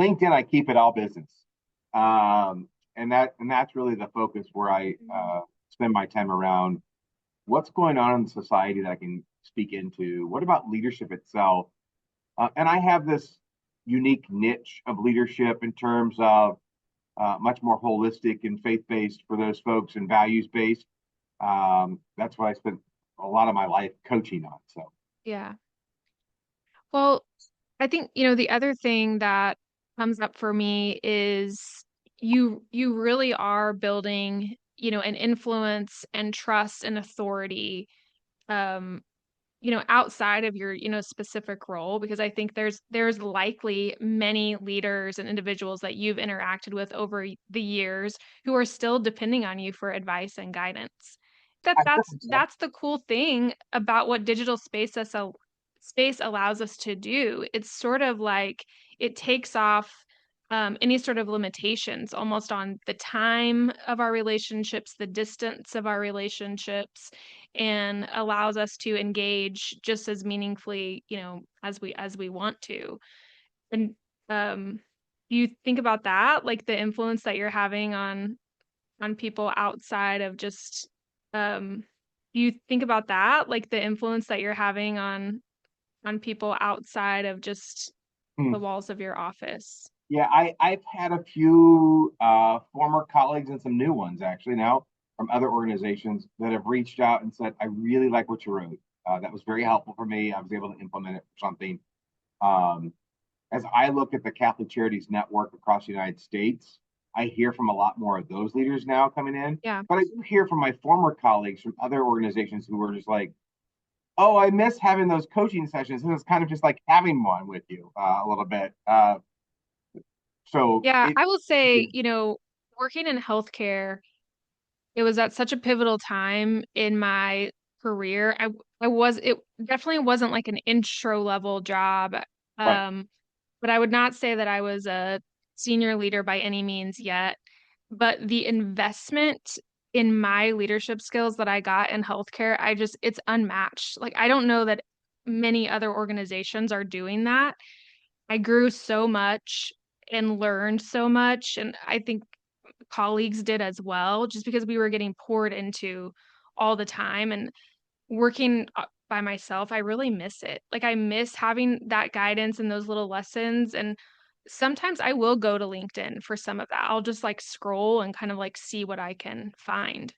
LinkedIn, I keep it all business. And that's really the focus where I spend my time around what's going on in society that I can speak into. What about leadership itself? And I have this unique niche of leadership in terms of much more holistic and faith based for those folks and values based. That's what I spent a lot of my life coaching on. So, Yeah. Well, I think, the other thing that comes up for me is you really are building, an influence and trust and authority, um, outside of your, specific role, because I think there's likely many leaders and individuals that you've interacted with over the years who are still depending on you for advice and guidance. That I that's think so. that's the cool thing about what digital space allows us to do. It's sort of like it takes off any sort of limitations almost on the time of our relationships, the distance of our relationships, and allows us to engage just as meaningfully, as we want to. And um, do you think about that, like the influence that you're having on people outside of just do you think about that, like the influence that you're having on people outside of just Hmm. the walls of your office? Yeah, I've had a few former colleagues and some new ones actually now from other organizations that have reached out and said, I really like what you wrote. That was very helpful for me. I was able to implement it for something. Um, as I look at the Catholic Charities Network across the United States, I hear from a lot more of those leaders now coming in. Yeah. But I do hear from my former colleagues from other organizations who were just like, oh, I miss having those coaching sessions. This is kind of just like having one with you a little bit. So Yeah, it, I will say, working in healthcare, it was at such a pivotal time in my career. It definitely wasn't like an intro level job. right. Um, but I would not say that I was a senior leader by any means yet. But the investment in my leadership skills that I got in healthcare, it's unmatched. Like, I don't know that many other organizations are doing that. I grew so much and learned so much. And I think colleagues did as well, just because we were getting poured into all the time. And working by myself, I really miss it. Like, I miss having that guidance and those little lessons. And sometimes I will go to LinkedIn for some of that. I'll just like scroll and kind of like see what I can find.